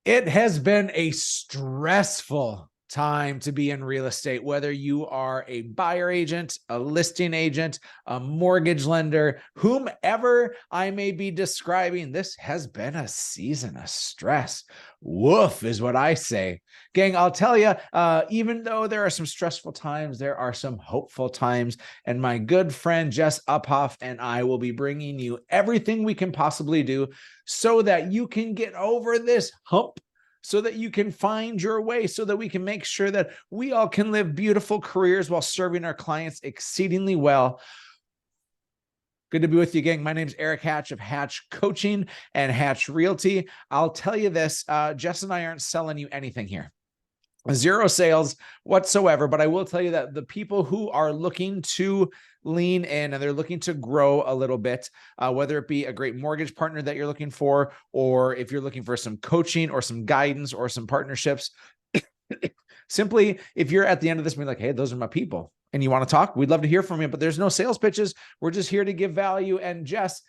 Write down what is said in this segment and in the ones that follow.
It has been a stressful time to be in real estate, whether you are a buyer agent, a listing agent, a mortgage lender, whomever I may be describing. This has been a season of stress. Woof is what I say. Gang, I'll tell you, even though there are some stressful times, there are some hopeful times. And my good friend Jess Uphoff and I will be bringing you everything we can possibly do so that you can get over this hump, so that you can find your way, so that we can make sure that we all can live beautiful careers while serving our clients exceedingly well. Good to be with you, gang. My name is Erik Hatch of Hatch Coaching and Hatch Realty. I'll tell you this, Jess and I aren't selling you anything here. Zero sales whatsoever, but I will tell you that the people who are looking to lean in and they're looking to grow a little bit, whether it be a great mortgage partner that you're looking for, or if you're looking for some coaching or some guidance or some partnerships, simply, if you're at the end of this, be like, hey, those are my people and you want to talk, we'd love to hear from you, but there's no sales pitches. We're just here to give value. And Jess,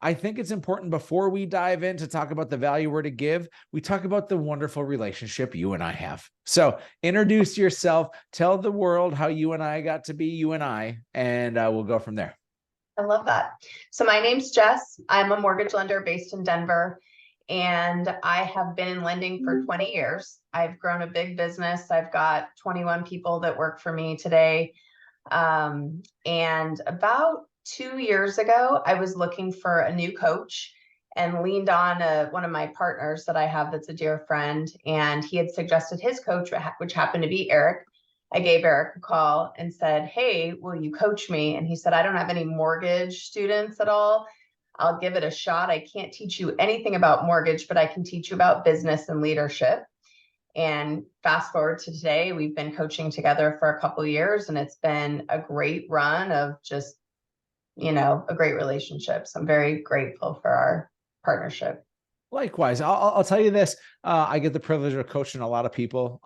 I think it's important before we dive in to talk about the value we're to give, we talk about the wonderful relationship you and I have. So introduce yourself, tell the world how you and I got to be you and and we'll go from there. I love that. So my name's Jess. I'm a mortgage lender based in Denver, and I have been in lending for 20 years. I've grown a big business. I've got 21 people that work for me today. And about 2 years ago, I was looking for a new coach and leaned on one of my partners that I have that's a dear friend. And he had suggested his coach, which happened to be Erik. I gave Erik a call and said, hey, will you coach me? And he said, I don't have any mortgage students at all. I'll give it a shot. I can't teach you anything about mortgage, but I can teach you about business and leadership. And fast forward to today, we've been coaching together for a couple of years, and it's been a great run of just a great relationship. So I'm very grateful for our partnership. Likewise, I'll tell you this. I get the privilege of coaching a lot of people.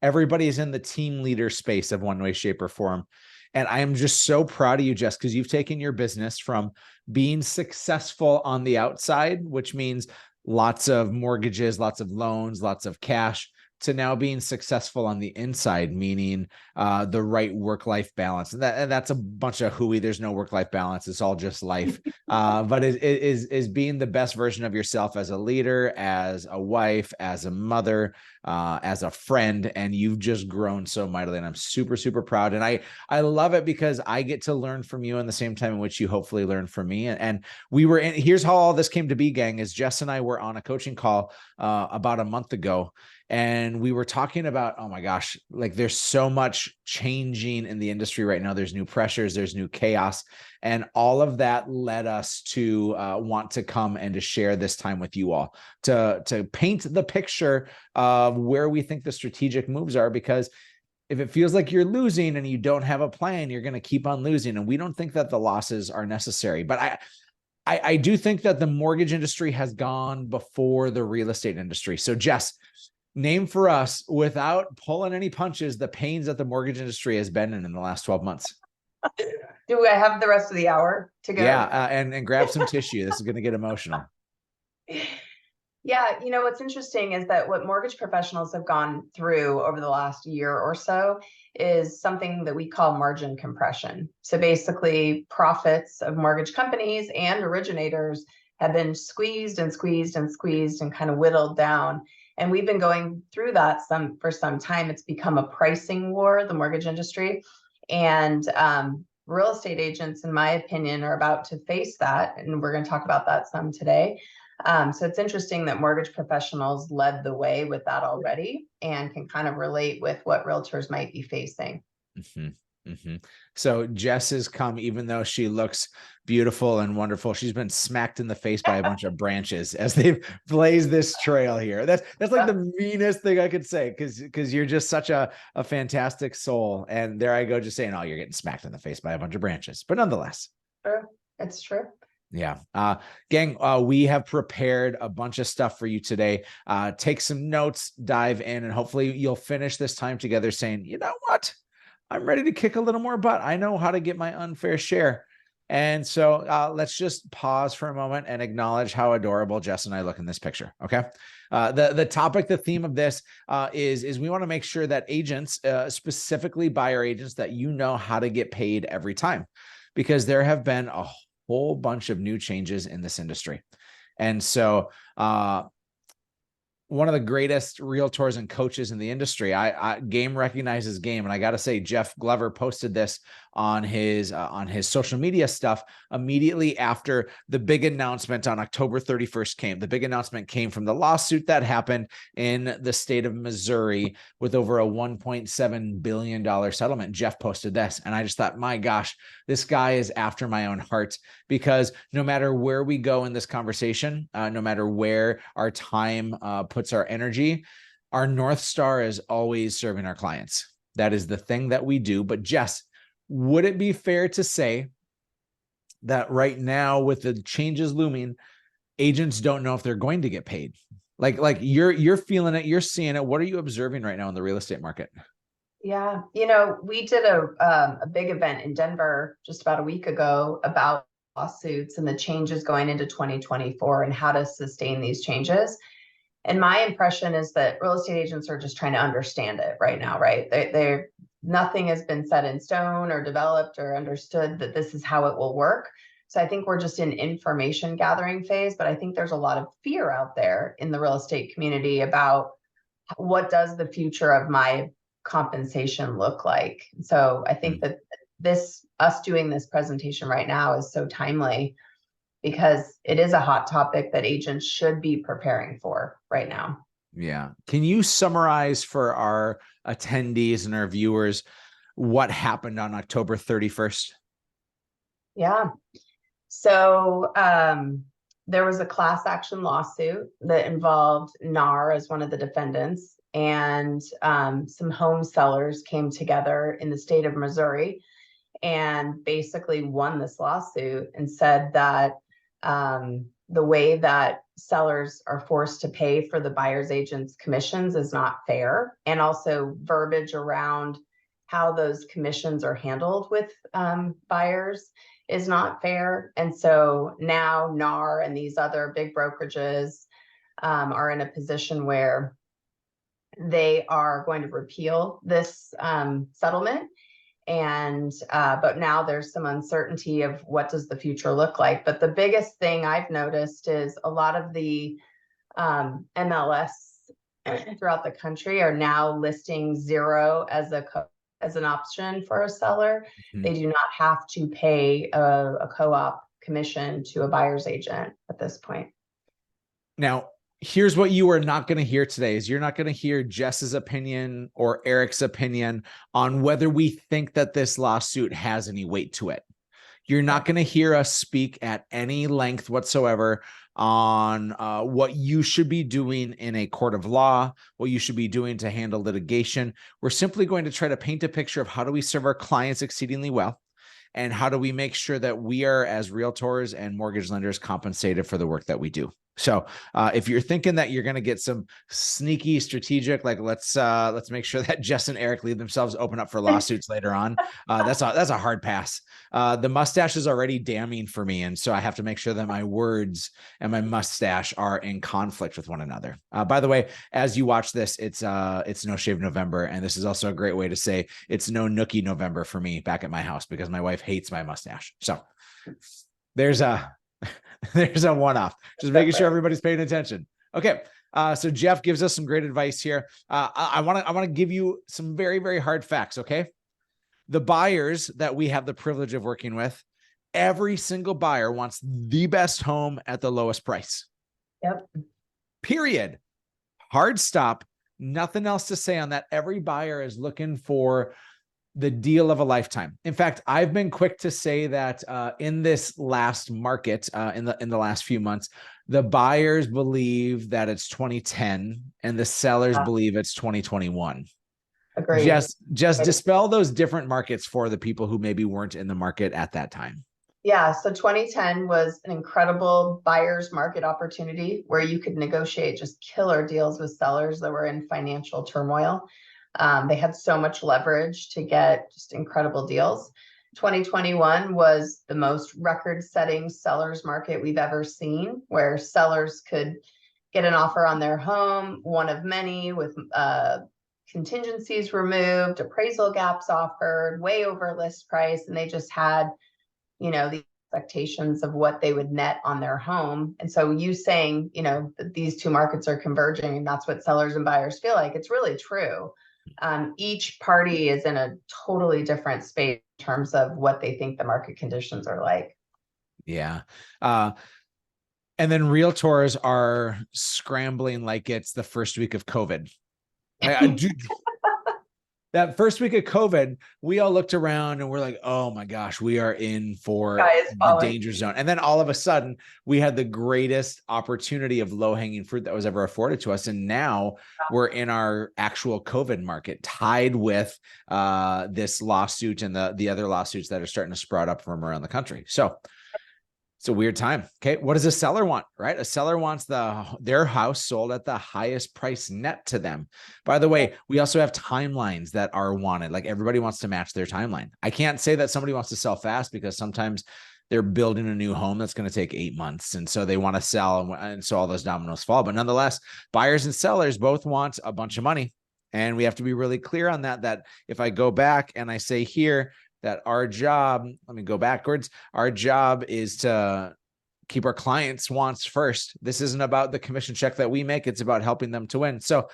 Everybody's in the team leader space of one way, shape, or form. And I am just so proud of you, Jess, because you've taken your business from being successful on the outside, which means lots of mortgages, lots of loans, lots of cash, to now being successful on the inside, meaning the right work-life balance. And that's a bunch of hooey. There's no work-life balance. It's all just life. But it is being the best version of yourself as a leader, as a wife, as a mother, as a friend. And you've just grown so mightily. And I'm super, super proud. And I love it because I get to learn from you in the same time in which you hopefully learn from me. And we were in, here's how all this came to be, gang, is Jess and I were on a coaching call about a month ago. And we were talking about, oh my gosh, like there's so much changing in the industry right now. There's new pressures, there's new chaos. And all of that led us to want to come and to share this time with you all, to paint the picture of where we think the strategic moves are. Because if it feels like you're losing and you don't have a plan, you're going to keep on losing. And we don't think that the losses are necessary. But I do think that the mortgage industry has gone before the real estate industry. So Jess, name for us, without pulling any punches, the pains that the mortgage industry has been in the last 12 months. Do I have the rest of the hour to go? Yeah, and grab some tissue. This is going to get emotional. Yeah, what's interesting is that what mortgage professionals have gone through over the last year or so is something that we call margin compression. So basically, profits of mortgage companies and originators have been squeezed and squeezed and squeezed and kind of whittled down. And we've been going through that for some time. It's become a pricing war, the mortgage industry. And real estate agents, in my opinion, are about to face that. And we're going to talk about that some today. So it's interesting that mortgage professionals led the way with that already and can kind of relate with what realtors might be facing. Mm-hmm. Mm-hmm. So Jess has come, even though she looks beautiful and wonderful, she's been smacked in the face by a bunch of branches as they've blazed this trail here. That's like the meanest thing I could say, because you're just such a fantastic soul. And there I go, just saying, oh, you're getting smacked in the face by a bunch of branches. But nonetheless. True. It's true. Yeah. Gang, we have prepared a bunch of stuff for you today. Take some notes, dive in, and hopefully you'll finish this time together saying, you know what? I'm ready to kick a little more butt. I know how to get my unfair share. And so let's just pause for a moment and acknowledge how adorable Jess and I look in this picture. Okay. The topic, the theme of this is we want to make sure that agents, specifically buyer agents, that you know how to get paid every time, because there have been a whole bunch of new changes in this industry. And so one of the greatest realtors and coaches in the industry, game recognizes game. And I got to say, Jeff Glover posted this on his social media stuff immediately after the big announcement on October 31st came. The big announcement came from the lawsuit that happened in the state of Missouri with over a $1.7 billion settlement. Jeff posted this, and I just thought, my gosh, this guy is after my own heart, because no matter where we go in this conversation, no matter where our time puts our energy, our North Star is always serving our clients. That is the thing that we do. But Jess, would it be fair to say that right now, with the changes looming, agents don't know if they're going to get paid? Like you're feeling it, you're seeing it. What are you observing right now in the real estate market? Yeah, we did a big event in Denver just about a week ago about lawsuits and the changes going into 2024 and how to sustain these changes. And my impression is that real estate agents are just trying to understand it right now, right? They're nothing has been set in stone or developed or understood that this is how it will work. So I think we're just in information gathering phase, but I think there's a lot of fear out there in the real estate community about what does the future of my compensation look like. So I think that us doing this presentation right now is so timely, because it is a hot topic that agents should be preparing for right now. Yeah. Can you summarize for our attendees and our viewers what happened on October 31st? Yeah. So there was a class action lawsuit that involved NAR as one of the defendants, and some home sellers came together in the state of Missouri and basically won this lawsuit and said that the way that sellers are forced to pay for the buyer's agent's commissions is not fair, and also verbiage around how those commissions are handled with buyers is not fair. And so now NAR and these other big brokerages are in a position where they are going to repeal this settlement. And but now there's some uncertainty of what does the future look like. But the biggest thing I've noticed is a lot of the MLS throughout the country are now listing zero as an option for a seller. Mhm. They do not have to pay a co-op commission to a buyer's agent at this point. Now, here's what you are not going to hear today is you're not going to hear Jess's opinion or Erik's opinion on whether we think that this lawsuit has any weight to it. You're not going to hear us speak at any length whatsoever on what you should be doing in a court of law, what you should be doing to handle litigation. We're simply going to try to paint a picture of how do we serve our clients exceedingly well, and how do we make sure that we are, as realtors and mortgage lenders, compensated for the work that we do. So if you're thinking that you're going to get some sneaky strategic, like let's make sure that Jess and Erik leave themselves open up for lawsuits later on, that's a hard pass. The mustache is already damning for me, and so I have to make sure that my words and my mustache are in conflict with one another. By the way, as you watch this, it's No Shave November, and this is also a great way to say it's No Nookie November for me back at my house, because my wife hates my mustache. So there's a one-off, just making sure everybody's paying attention. Okay. So Jeff gives us some great advice here. I want to give you some very, very hard facts. Okay. The buyers that we have the privilege of working with, every single buyer wants the best home at the lowest price. Yep. Period. Hard stop. Nothing else to say on that. Every buyer is looking for the deal of a lifetime. In fact, I've been quick to say that in this last market, in the last few months, the buyers believe that it's 2010 and the sellers believe it's 2021. Agreed. Just dispel those different markets for the people who maybe weren't in the market at that time. Yeah, so 2010 was an incredible buyer's market opportunity where you could negotiate just killer deals with sellers that were in financial turmoil. They had so much leverage to get just incredible deals. 2021 was the most record-setting sellers market we've ever seen, where sellers could get an offer on their home, one of many, with contingencies removed, appraisal gaps offered, way over list price, and they just had, the expectations of what they would net on their home. And so you saying, that these two markets are converging and that's what sellers and buyers feel like, it's really true. Each party is in a totally different space in terms of what they think the market conditions are like. Yeah. And then realtors are scrambling like it's the first week of COVID. That first week of COVID, we all looked around and we're like, oh my gosh, we are in for the danger zone. And then all of a sudden, we had the greatest opportunity of low-hanging fruit that was ever afforded to us. And now we're in our actual COVID market, tied with this lawsuit and the other lawsuits that are starting to sprout up from around the country. So it's a weird time. Okay. What does a seller want, right? A seller wants their house sold at the highest price net to them. By the way, we also have timelines that are wanted. Like everybody wants to match their timeline. I can't say that somebody wants to sell fast because sometimes they're building a new home that's going to take 8 months. And so they want to sell. And so all those dominoes fall. But nonetheless, buyers and sellers both want a bunch of money. And we have to be really clear on that if I go back and I say here, that our job, let me go backwards. Our job is to keep our clients' wants first. This isn't about the commission check that we make. It's about helping them to win. So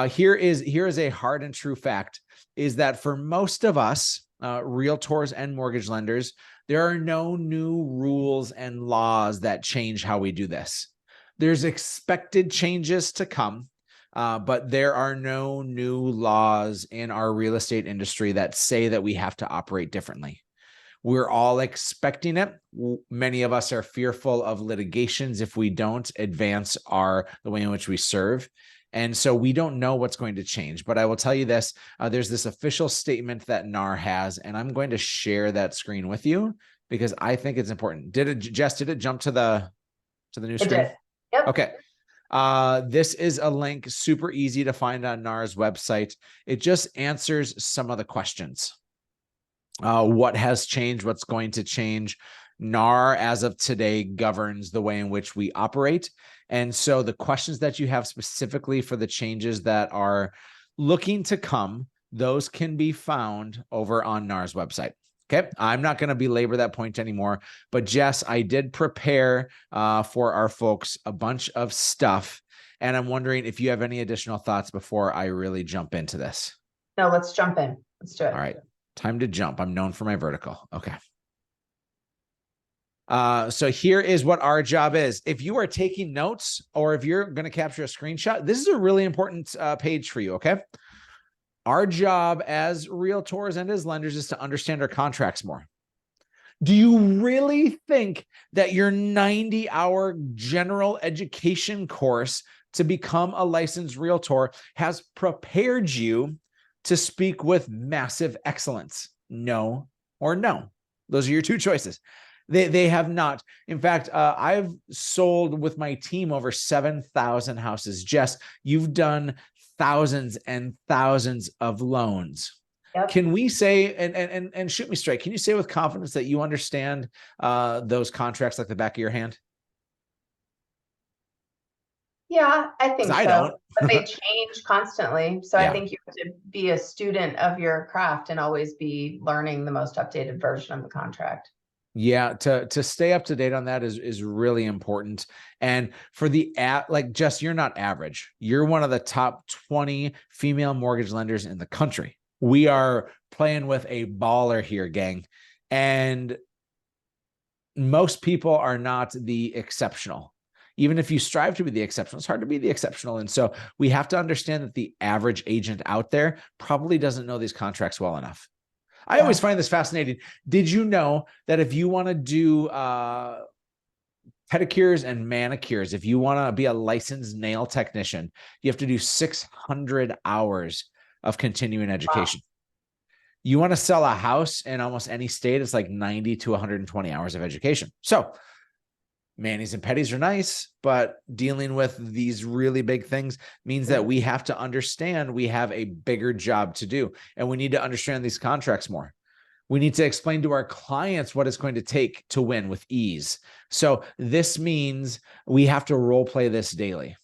here is a hard and true fact, is that for most of us, realtors and mortgage lenders, there are no new rules and laws that change how we do this. There's expected changes to come. But there are no new laws in our real estate industry that say that we have to operate differently. We're all expecting it. Many of us are fearful of litigations if we don't advance the way in which we serve. And so we don't know what's going to change. But I will tell you this, there's this official statement that NAR has, and I'm going to share that screen with you because I think it's important. Jess, did it jump to the new screen? It did. Yep. Okay. This is a link, super easy to find on NAR's website. It just answers some of the questions. What has changed? What's going to change? NAR, as of today, governs the way in which we operate. And so the questions that you have specifically for the changes that are looking to come, those can be found over on NAR's website. Okay, I'm not going to belabor that point anymore, but Jess, I did prepare for our folks a bunch of stuff, and I'm wondering if you have any additional thoughts before I really jump into this. No, let's jump in. Let's do it. All right, time to jump. I'm known for my vertical. Okay. So here is what our job is. If you are taking notes or if you're going to capture a screenshot, this is a really important page for you, okay? Our job as realtors and as lenders is to understand our contracts more. Do you really think that your 90-hour general education course to become a licensed realtor has prepared you to speak with massive excellence? No or no. Those are your two choices. They have not. In fact, I've sold with my team over 7,000 houses. Jess, you've done thousands and thousands of loans. Yep. Can we say, and shoot me straight, can you say with confidence that you understand those contracts like the back of your hand? Yeah, I think so. I don't. But they change constantly. So yeah. I think you have to be a student of your craft and always be learning the most updated version of the contract. Yeah, to stay up to date on that is really important. And for like Jess, you're not average. You're one of the top 20 female mortgage lenders in the country. We are playing with a baller here, gang. And most people are not the exceptional. Even if you strive to be the exceptional, it's hard to be the exceptional. And so we have to understand that the average agent out there probably doesn't know these contracts well enough. I always find this fascinating. Did you know that if you want to do pedicures and manicures, if you want to be a licensed nail technician, you have to do 600 hours of continuing education. Wow. You want to sell a house in almost any state, it's like 90 to 120 hours of education. So manis and petties are nice, but dealing with these really big things means that we have to understand we have a bigger job to do, and we need to understand these contracts more. We need to explain to our clients what it's going to take to win with ease. So this means we have to role play this daily.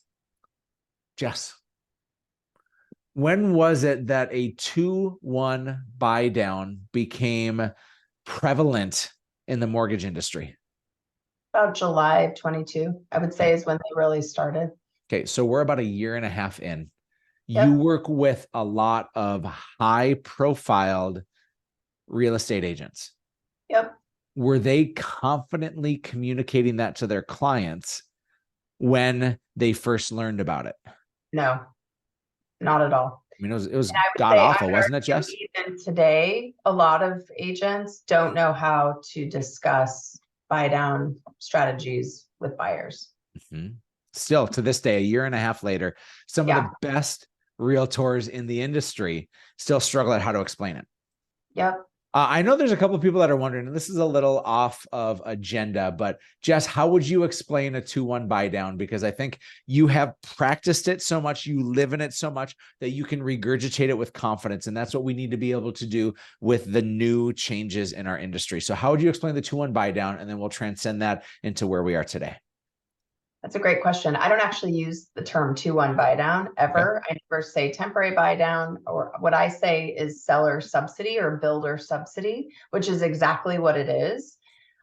Jess, when was it that a 2-1 buy down became prevalent in the mortgage industry? About July of 22, I would say, is when they really started. Okay, so we're about a year and a half in. You Yep. work with a lot of high profiled real estate agents. Yep. Were they confidently communicating that to their clients when they first learned about it? No, not at all. I mean, it was And I would god say, I awful, would wasn't it, Jess? argue even today, a lot of agents don't know how to discuss buy down strategies with buyers. Mm-hmm. Still to this day, a year and a half later, some of Yeah. the best realtors in the industry still struggle at how to explain it. Yep. I know there's a couple of people that are wondering, and this is a little off of agenda, but Jess, how would you explain a 2-1 buy down? Because I think you have practiced it so much, you live in it so much that you can regurgitate it with confidence. And that's what we need to be able to do with the new changes in our industry. So how would you explain the 2-1 buy down? And then we'll transcend that into where we are today. That's a great question. I don't actually use the term 2-1 buy down ever. I never say temporary buy down, or what I say is seller subsidy or builder subsidy, which is exactly what it is.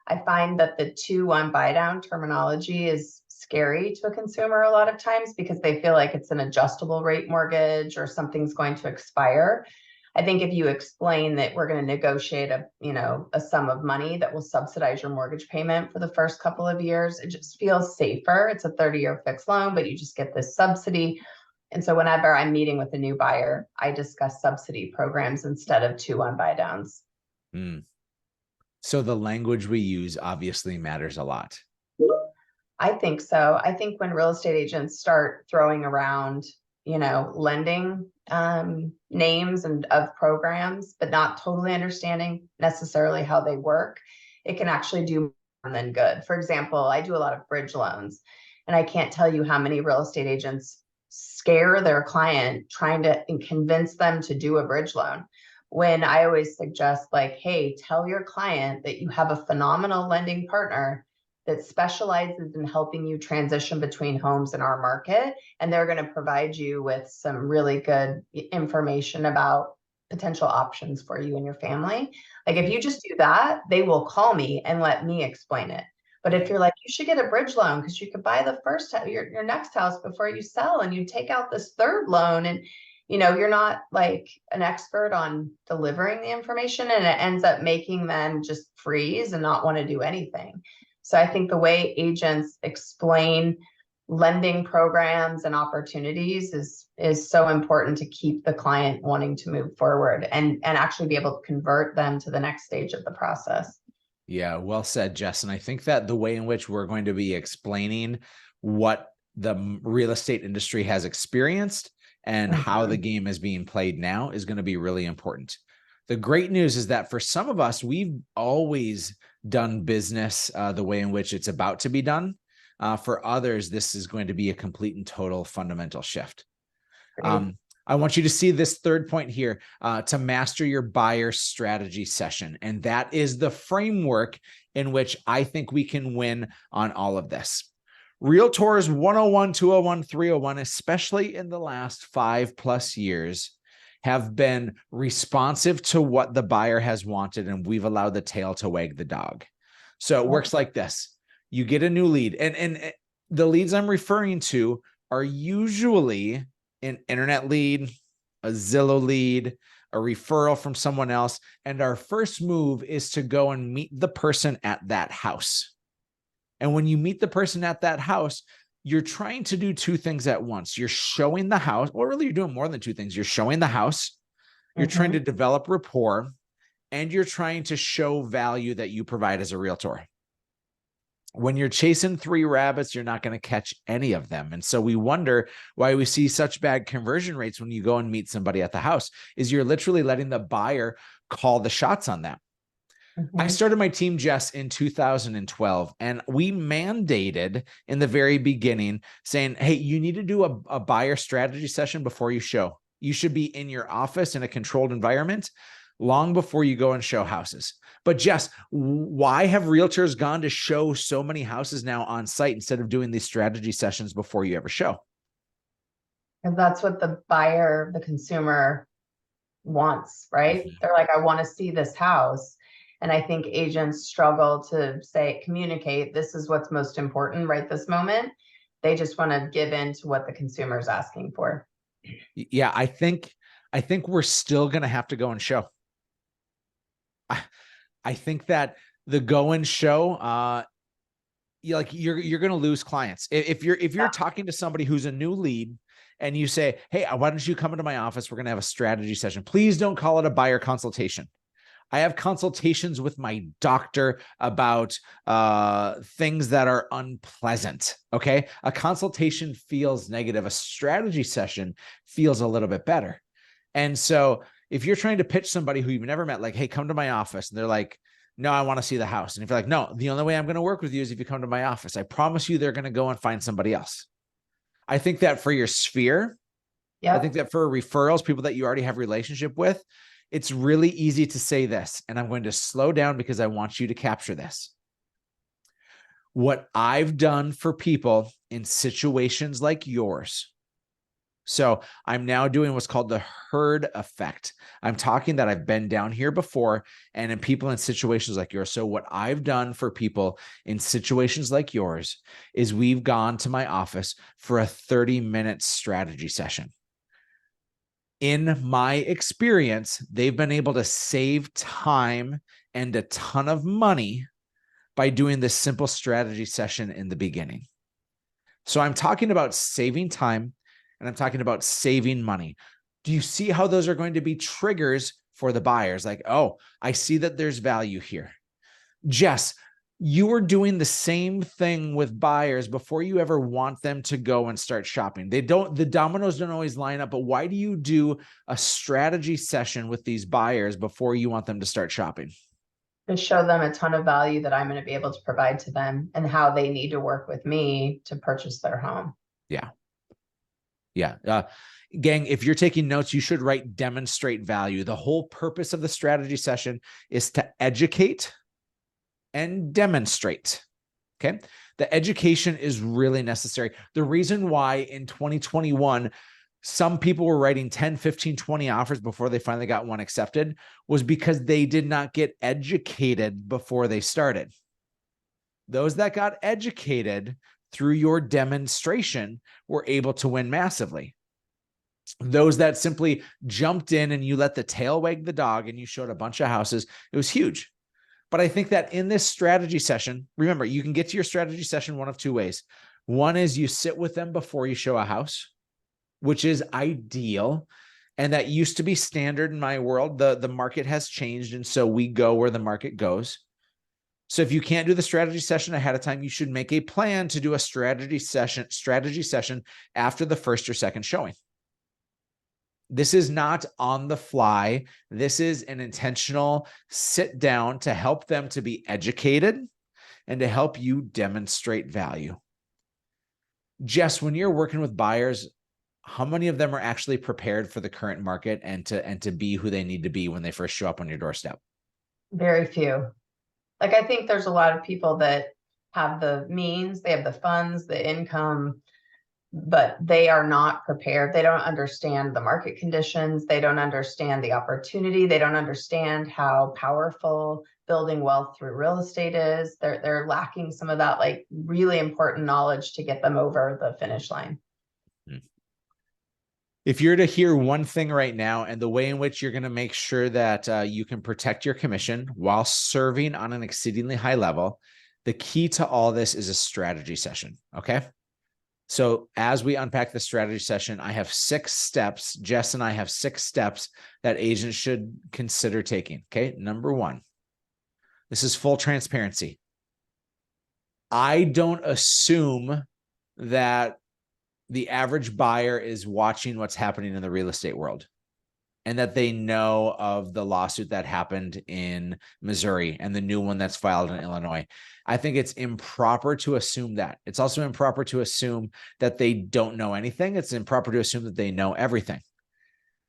I find that the 2-1 buy down terminology is scary to a consumer a lot of times because they feel like it's an adjustable rate mortgage or something's going to expire. I think if you explain that we're going to negotiate a sum of money that will subsidize your mortgage payment for the first couple of years, it just feels safer. It's a 30-year fixed loan, but you just get this subsidy. And so whenever I'm meeting with a new buyer, I discuss subsidy programs instead of 2-1 buy downs. Mm. So the language we use obviously matters a lot. I think so. I think when real estate agents start throwing around, lending names and of programs, but not totally understanding necessarily how they work, it can actually do more than good. For example, I do a lot of bridge loans, and I can't tell you how many real estate agents scare their client trying to convince them to do a bridge loan. When I always suggest, like, hey, tell your client that you have a phenomenal lending partner that specializes in helping you transition between homes in our market. And they're going to provide you with some really good information about potential options for you and your family. Like if you just do that, they will call me and let me explain it. But if you're like, you should get a bridge loan because you could buy the first your next house before you sell, and you take out this third loan, and you're not like an expert on delivering the information, and it ends up making them just freeze and not want to do anything. So I think the way agents explain lending programs and opportunities is so important to keep the client wanting to move forward and actually be able to convert them to the next stage of the process. Yeah, well said, Jess. And I think that the way in which we're going to be explaining what the real estate industry has experienced and how the game is being played now is going to be really important. The great news is that for some of us, we've always done business the way in which it's about to be done. For others, this is going to be a complete and total fundamental shift. I want you to see this third point here, to master your buyer strategy session. And that is the framework in which I think we can win on all of this. Realtors 101, 201, 301, especially in the last 5+ years, have been responsive to what the buyer has wanted, and we've allowed the tail to wag the dog. So it works like this. You get a new lead, and the leads I'm referring to are usually an internet lead, a Zillow lead, a referral from someone else. And our first move is to go and meet the person at that house. And when you meet the person at that house, you're trying to do two things at once. You're showing the house, or really you're doing more than two things. You're showing the house, you're trying to develop rapport, and you're trying to show value that you provide as a realtor. When you're chasing 3 rabbits, you're not going to catch any of them. And so we wonder why we see such bad conversion rates when you go and meet somebody at the house, is you're literally letting the buyer call the shots on them. I started my team, Jess, in 2012, and we mandated in the very beginning saying, hey, you need to do a buyer strategy session before you show. You should be in your office in a controlled environment, long before you go and show houses. But Jess, why have realtors gone to show so many houses now on site instead of doing these strategy sessions before you ever show? And that's what the buyer, the consumer wants, right? They're like, I want to see this house. And I think agents struggle to communicate, this is what's most important right this moment. They just want to give in to what the consumer is asking for. Yeah, I think we're still going to have to go and show. I think that the go and show, you're going to lose clients. If you're talking to somebody who's a new lead and you say, hey, why don't you come into my office? We're going to have a strategy session. Please don't call it a buyer consultation. I have consultations with my doctor about things that are unpleasant. Okay. A consultation feels negative. A strategy session feels a little bit better. And so if you're trying to pitch somebody who you've never met, like, hey, come to my office, and they're like, no, I want to see the house. And if you're like, no, the only way I'm going to work with you is if you come to my office, I promise you they're going to go and find somebody else. I think that for your sphere, I think that for referrals, people that you already have a relationship with, it's really easy to say this, and I'm going to slow down because I want you to capture this. What I've done for people in situations like yours. So I'm now doing what's called the herd effect. I'm talking that I've been down here before and in people in situations like yours. So what I've done for people in situations like yours is we've gone to my office for a 30-minute strategy session. In my experience, they've been able to save time and a ton of money by doing this simple strategy session in the beginning. So I'm talking about saving time and I'm talking about saving money. Do you see how those are going to be triggers for the buyers? Like, oh, I see that there's value here. Jess, you are doing the same thing with buyers before you ever want them to go and start shopping. The dominoes don't always line up, but why do you do a strategy session with these buyers before you want them to start shopping? To show them a ton of value that I'm going to be able to provide to them and how they need to work with me to purchase their home. Yeah. Yeah. Gang, if you're taking notes, you should write demonstrate value. The whole purpose of the strategy session is to educate and demonstrate. Okay. The education is really necessary. The reason why in 2021, some people were writing 10, 15, 20 offers before they finally got one accepted was because they did not get educated before they started. Those that got educated through your demonstration were able to win massively. Those that simply jumped in and you let the tail wag the dog and you showed a bunch of houses, it was huge. But I think that in this strategy session, remember, you can get to your strategy session one of two ways. One is you sit with them before you show a house, which is ideal. And that used to be standard in my world. The market has changed. And so we go where the market goes. So if you can't do the strategy session ahead of time, you should make a plan to do a strategy session after the first or second showing. This is not on the fly. This is an intentional sit down to help them to be educated and to help you demonstrate value. Jess, when you're working with buyers, how many of them are actually prepared for the current market and to be who they need to be when they first show up on your doorstep? Very few. Like, I think there's a lot of people that have the means, they have the funds, the income, but they are not prepared. They don't understand the market conditions. They don't understand the opportunity. They don't understand how powerful building wealth through real estate is. They're lacking some of that, like, really important knowledge to get them over the finish line. If you're to hear one thing right now and the way in which you're going to make sure that you can protect your commission while serving on an exceedingly high level, the key to all this is a strategy session. Okay. So as we unpack the strategy session, I have 6 steps. Jess and I have 6 steps that agents should consider taking. Okay. Number 1, this is full transparency. I don't assume that the average buyer is watching what's happening in the real estate world and that they know of the lawsuit that happened in Missouri and the new one that's filed in Illinois. I think it's improper to assume that. It's also improper to assume that they don't know anything. It's improper to assume that they know everything.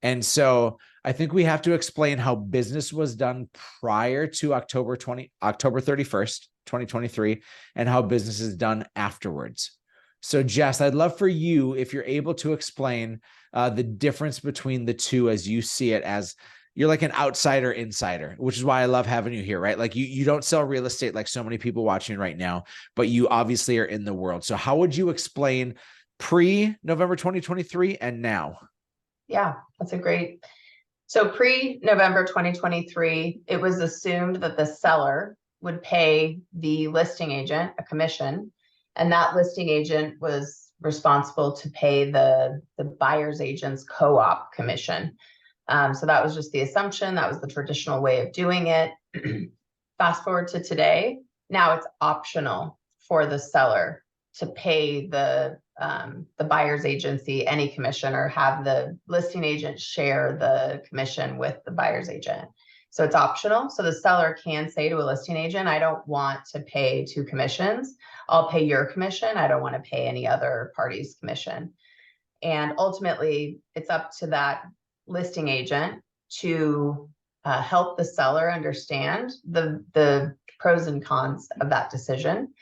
And so I think we have to explain how business was done prior to October 31st, 2023, and how business is done afterwards. So Jess, I'd love for you, if you're able to explain the difference between the two as you see it, as you're like an outsider insider, which is why I love having you here, right? Like you don't sell real estate like so many people watching right now, but you obviously are in the world. So how would you explain pre-November 2023 and now? Yeah, that's a great. So pre-November 2023, it was assumed that the seller would pay the listing agent a commission, and that listing agent was responsible to pay the buyer's agent's co-op commission. So that was just the assumption. That was the traditional way of doing it. Fast forward to today. Now it's optional for the seller to pay the buyer's agency any commission, or have the listing agent share the commission with the buyer's agent. So it's optional. So the seller can say to a listing agent, I don't want to pay two commissions. I'll pay your commission. I don't want to pay any other party's commission. And ultimately, it's up to that listing agent to help the seller understand the pros and cons of that decision.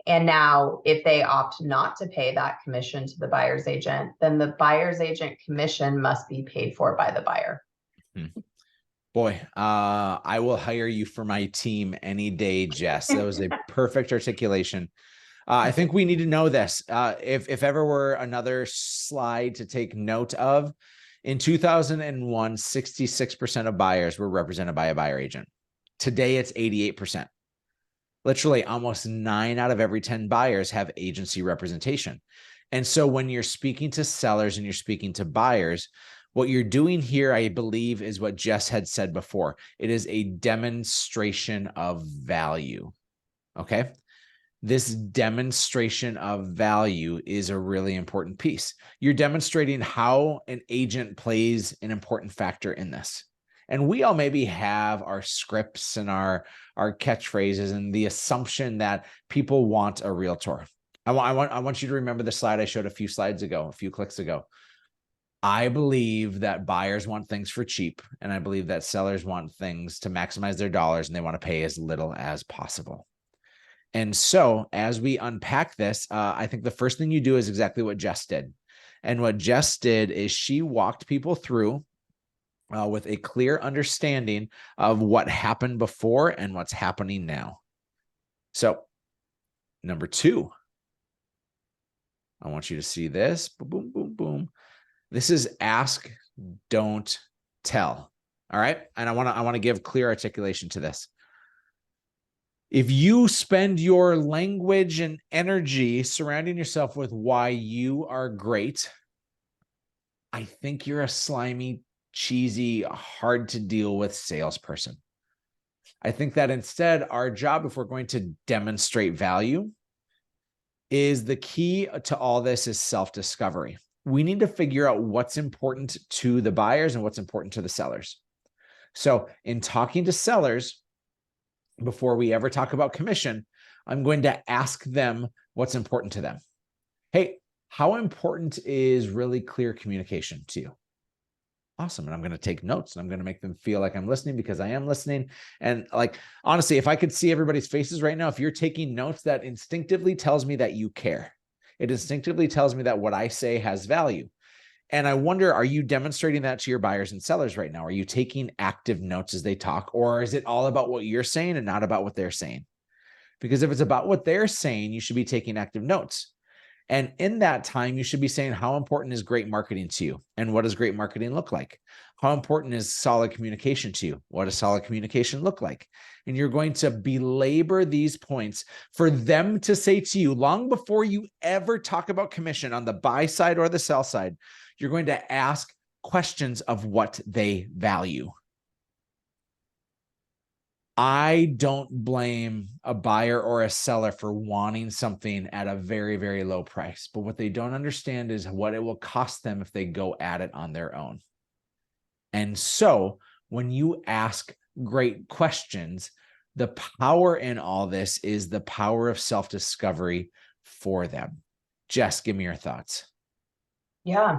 And now, if they opt not to pay that commission to the buyer's agent, then the buyer's agent commission must be paid for by the buyer. Boy, I will hire you for my team any day, Jess. That was a perfect articulation. I think we need to know this. If ever were another slide to take note of, in 2001, 66% of buyers were represented by a buyer agent. Today, it's 88%. Literally almost 9 out of every 10 buyers have agency representation. And so when you're speaking to sellers and you're speaking to buyers, what you're doing here, I believe, is what Jess had said before. It is a demonstration of value. Okay. This demonstration of value is a really important piece. You're demonstrating how an agent plays an important factor in this. And we all maybe have our scripts and our catchphrases and the assumption that people want a realtor. I want you to remember the slide I showed a few clicks ago. I believe that buyers want things for cheap, and I believe that sellers want things to maximize their dollars, and they want to pay as little as possible. And so as we unpack this, I think the first thing you do is exactly what Jess did. And what Jess did is she walked people through with a clear understanding of what happened before and what's happening now. So number 2, I want you to see this. Boom, boom, boom, boom. This is ask, don't tell. All right. And I want to give clear articulation to this. If you spend your language and energy surrounding yourself with why you are great, I think you're a slimy, cheesy, hard to deal with salesperson. I think that instead, our job, if we're going to demonstrate value, is the key to all this is self-discovery. We need to figure out what's important to the buyers and what's important to the sellers. So in talking to sellers, before we ever talk about commission, I'm going to ask them what's important to them. Hey, how important is really clear communication to you? Awesome. And I'm going to take notes and I'm going to make them feel like I'm listening, because I am listening. And like, honestly, if I could see everybody's faces right now, if you're taking notes, that instinctively tells me that you care. It instinctively tells me that what I say has value. And I wonder, are you demonstrating that to your buyers and sellers right now? Are you taking active notes as they talk, or is it all about what you're saying and not about what they're saying? Because if it's about what they're saying, you should be taking active notes. And in that time, you should be saying, how important is great marketing to you? And what does great marketing look like? How important is solid communication to you? What does solid communication look like? And you're going to belabor these points for them to say to you, long before you ever talk about commission on the buy side or the sell side, you're going to ask questions of what they value. I don't blame a buyer or a seller for wanting something at a very, very low price. But what they don't understand is what it will cost them if they go at it on their own. And so when you ask great questions, the power in all this is the power of self-discovery for them. Jess, give me your thoughts. Yeah.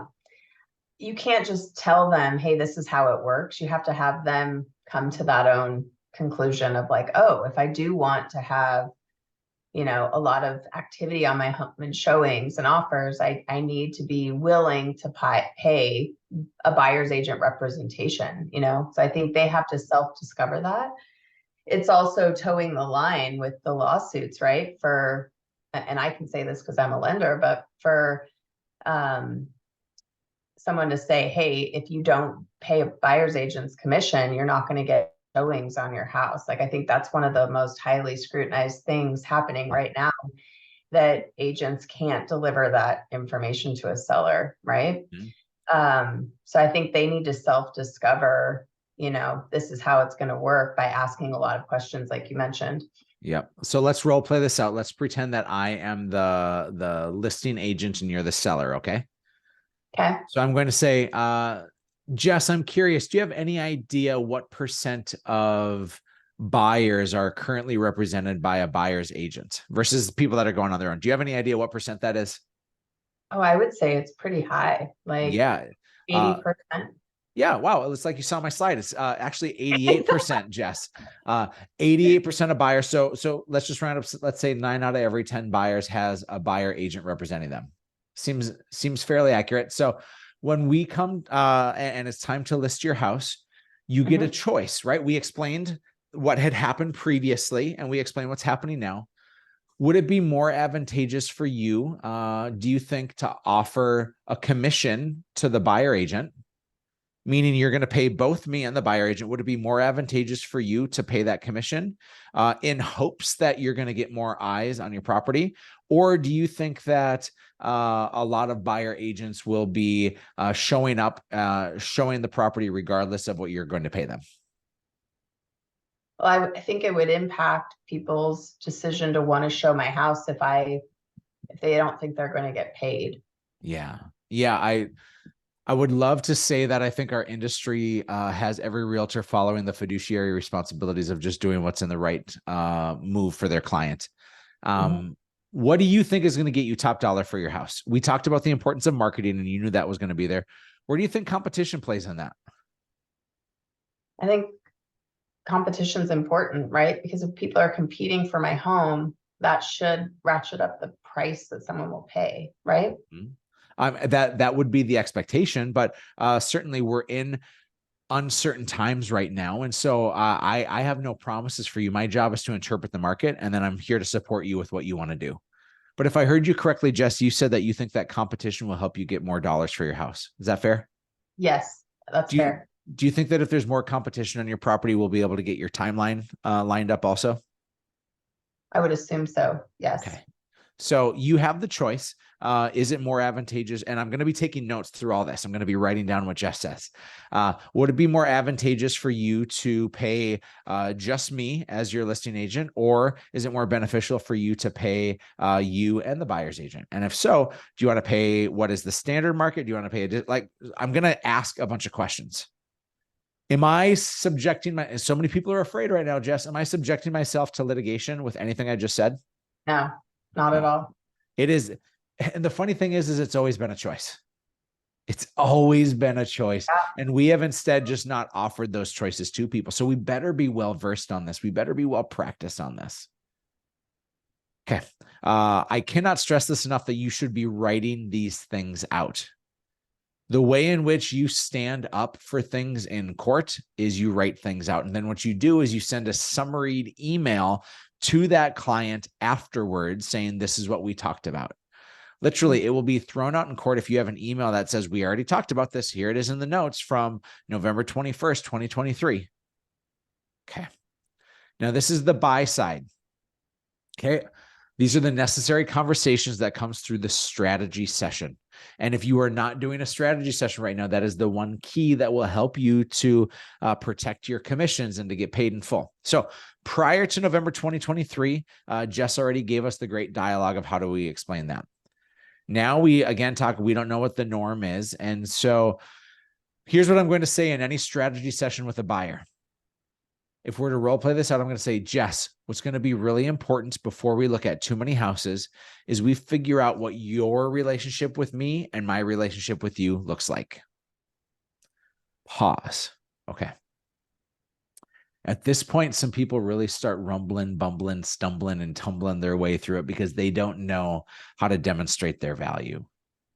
you can't just tell them, hey, this is how it works. You have to have them come to that own conclusion of like, oh, if I do want to have, a lot of activity on my home and showings and offers, I need to be willing to pay a buyer's agent representation, So I think they have to self-discover that. It's also towing the line with the lawsuits, right? And I can say this because I'm a lender, but for someone to say, hey, if you don't pay a buyer's agent's commission, you're not going to get showings on your house. Like, I think that's one of the most highly scrutinized things happening right now, that agents can't deliver that information to a seller, right? So I think they need to self-discover, this is how it's going to work, by asking a lot of questions, like you mentioned. Yep. So let's role play this out. Let's pretend that I am the listing agent and you're the seller. Okay. Okay. So I'm going to say, Jess, I'm curious, do you have any idea what percent of buyers are currently represented by a buyer's agent versus people that are going on their own? Do you have any idea what percent that is? Oh, I would say it's pretty high, like Yeah. 80%. Yeah. Wow. It's like you saw my slide. It's actually 88%, Jess. 88% of buyers. So let's just round up. Let's say 9 out of every 10 buyers has a buyer agent representing them. Seems fairly accurate. So when we come and it's time to list your house, you get a choice, right? We explained what had happened previously and we explained what's happening now. Would it be more advantageous for you, do you think, to offer a commission to the buyer agent, meaning you're going to pay both me and the buyer agent? Would it be more advantageous for you to pay that commission in hopes that you're going to get more eyes on your property? Or do you think that a lot of buyer agents will be showing up, showing the property regardless of what you're going to pay them? Well, I think it would impact people's decision to want to show my house if they don't think they're going to get paid. Yeah. Yeah. I would love to say that I think our industry has every realtor following the fiduciary responsibilities of just doing what's in the right move for their client. What do you think is going to get you top dollar for your house? We talked about the importance of marketing and you knew that was going to be there. Where do you think competition plays in that? I think competition is important, right? Because if people are competing for my home, that should ratchet up the price that someone will pay, right? That would be the expectation, but certainly we're in uncertain times right now. And so I have no promises for you. My job is to interpret the market, and then I'm here to support you with what you want to do. But if I heard you correctly, Jess, you said that you think that competition will help you get more dollars for your house. Is that fair? Yes, that's fair. Do you think that if there's more competition on your property, we'll be able to get your timeline lined up also? I would assume so. Yes. Okay. So you have the choice. Is it more advantageous? And I'm going to be taking notes through all this. I'm going to be writing down what Jess says. Would it be more advantageous for you to pay just me as your listing agent, or is it more beneficial for you to pay you and the buyer's agent? And if so, do you want to pay what is the standard market? Do you want to pay I'm going to ask a bunch of questions. Am I subjecting so many people are afraid right now, Jess, am I subjecting myself to litigation with anything I just said? No, not at all. It is. And the funny thing is it's always been a choice. It's always been a choice. Yeah. And we have instead just not offered those choices to people. So we better be well-versed on this. We better be well-practiced on this. Okay. I cannot stress this enough that you should be writing these things out. The way in which you stand up for things in court is you write things out. And then what you do is you send a summaried email to that client afterwards saying, this is what we talked about. Literally, it will be thrown out in court if you have an email that says, we already talked about this. Here it is in the notes from November 21st, 2023. Okay. Now, this is the buy side. Okay. These are the necessary conversations that comes through the strategy session. And if you are not doing a strategy session right now, that is the one key that will help you to protect your commissions and to get paid in full. So prior to November 2023, Jess already gave us the great dialogue of how do we explain that. Now we again talk, we don't know what the norm is. And so here's what I'm going to say in any strategy session with a buyer. If we're to role play this out, I'm going to say, Jess, what's going to be really important before we look at too many houses is we figure out what your relationship with me and my relationship with you looks like. Pause. Okay. At this point, some people really start rumbling, bumbling, stumbling, and tumbling their way through it because they don't know how to demonstrate their value.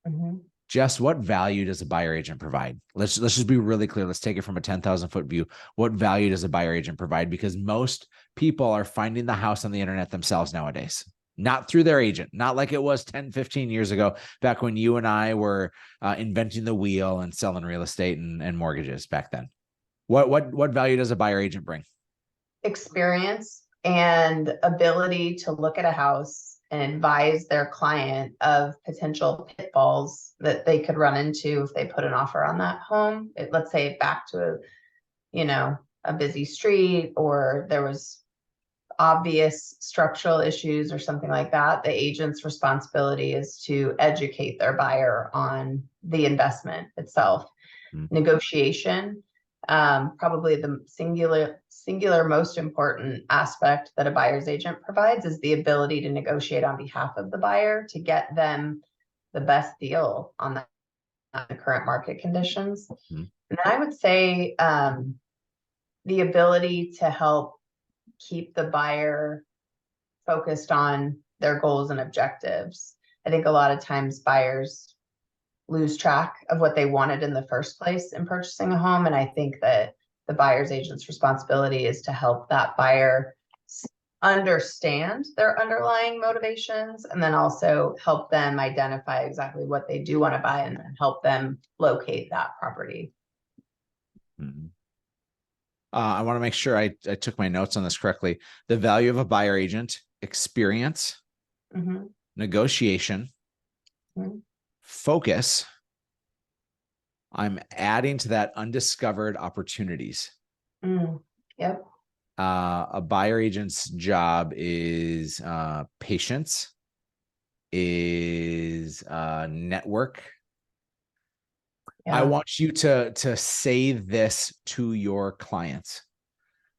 Mhm. Jess, what value does a buyer agent provide? Let's just be really clear. Let's take it from a 10,000 foot view. What value does a buyer agent provide? Because most people are finding the house on the internet themselves nowadays, not through their agent, not like it was 10, 15 years ago, back when you and I were inventing the wheel and selling real estate and mortgages back then. What value does a buyer agent bring? Experience and ability to look at a house and advise their client of potential pitfalls that they could run into if they put an offer on that home. Let's say back to a busy street, or there was obvious structural issues or something like that. The agent's responsibility is to educate their buyer on the investment itself. Negotiation, probably the singular most important aspect that a buyer's agent provides is the ability to negotiate on behalf of the buyer to get them the best deal on the current market conditions. Mm-hmm. And then I would say the ability to help keep the buyer focused on their goals and objectives. I think a lot of times buyers lose track of what they wanted in the first place in purchasing a home. And I think that the buyer's agent's responsibility is to help that buyer understand their underlying motivations, and then also help them identify exactly what they do want to buy and then help them locate that property. Mm-hmm. I want to make sure I took my notes on this correctly. The value of a buyer agent: experience, Mm-hmm. negotiation, Mm-hmm. focus. I'm adding to that undiscovered opportunities. Yep. A buyer agent's job is patience, is network. Yeah. I want you to say this to your clients.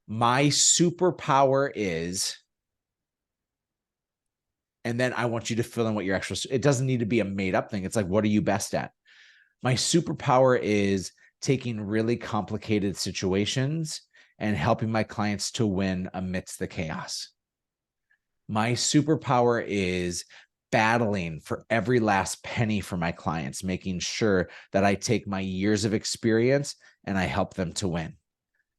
My superpower is, and then I want you to fill in what your extra, it doesn't need to be a made up thing. It's like, what are you best at? My superpower is taking really complicated situations and helping my clients to win amidst the chaos. My superpower is battling for every last penny for my clients, making sure that I take my years of experience and I help them to win.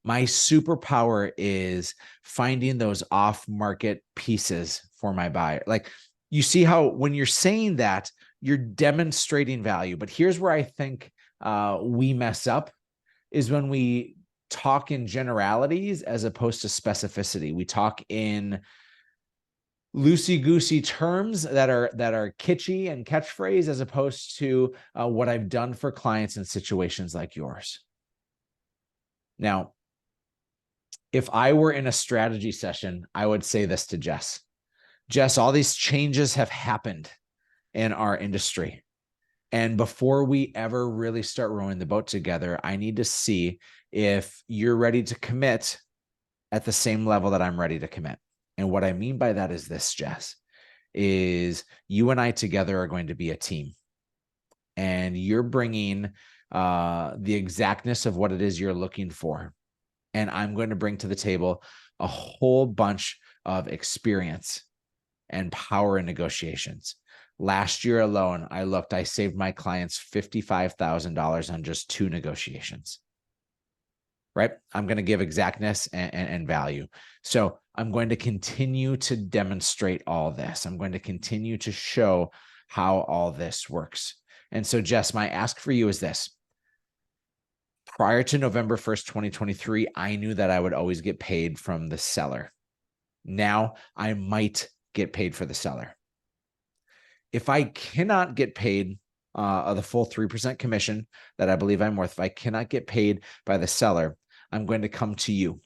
My superpower is finding those off-market pieces for my buyer. Like, you see how when you're saying that, you're demonstrating value. But here's where I think we mess up is when we talk in generalities as opposed to specificity. We talk in loosey-goosey terms that are kitschy and catchphrase as opposed to what I've done for clients in situations like yours. Now, if I were in a strategy session, I would say this to Jess. Jess, all these changes have happened in our industry. And before we ever really start rowing the boat together, I need to see if you're ready to commit at the same level that I'm ready to commit. And what I mean by that is this, Jess, is you and I together are going to be a team. And you're bringing the exactness of what it is you're looking for. And I'm going to bring to the table a whole bunch of experience and power in negotiations. Last year alone, I saved my clients $55,000 on just 2 negotiations, right? I'm going to give exactness and value. So I'm going to continue to demonstrate all this. I'm going to continue to show how all this works. And so, Jess, my ask for you is this. Prior to November 1st, 2023, I knew that I would always get paid from the seller. Now I might get paid for the seller. If I cannot get paid the full 3% commission that I believe I'm worth, if I cannot get paid by the seller, I'm going to come to you.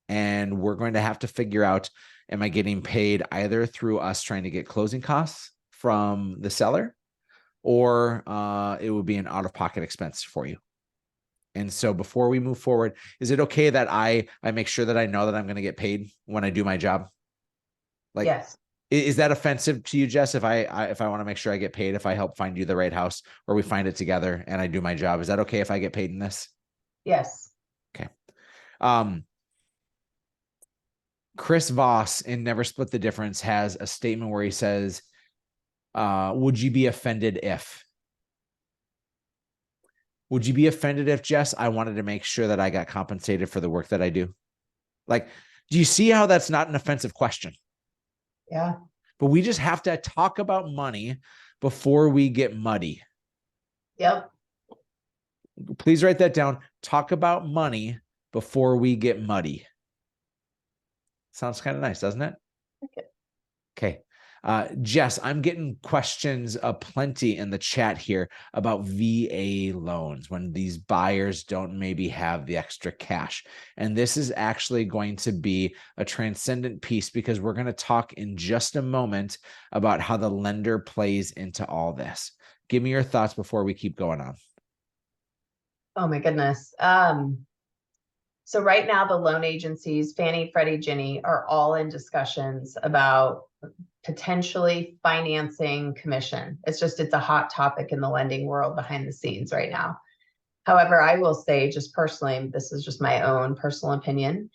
And we're going to have to figure out, am I getting paid either through us trying to get closing costs from the seller, or it would be an out-of-pocket expense for you. And so before we move forward, is it okay that I make sure that I know that I'm going to get paid when I do my job? Like, yes. Is that offensive to you, Jess? If I want to make sure I get paid, if I help find you the right house or we find it together and I do my job, is that okay if I get paid in this? Yes. Okay. Chris Voss in Never Split the Difference has a statement where he says, would you be offended if? Would you be offended if, Jess, I wanted to make sure that I got compensated for the work that I do? Like, do you see how that's not an offensive question? Yeah. But we just have to talk about money before we get muddy. Yep. Please write that down. Talk about money before we get muddy. Sounds kind of nice, doesn't it? Okay. Okay. Jess, I'm getting questions aplenty in the chat here about VA loans when these buyers don't maybe have the extra cash. And this is actually going to be a transcendent piece because we're going to talk in just a moment about how the lender plays into all this. Give me your thoughts before we keep going on. Oh my goodness. So right now the loan agencies, Fannie, Freddie, Ginnie, are all in discussions about potentially financing commission. It's a hot topic in the lending world behind the scenes right now. However, I will say just personally, this is just my own personal opinion.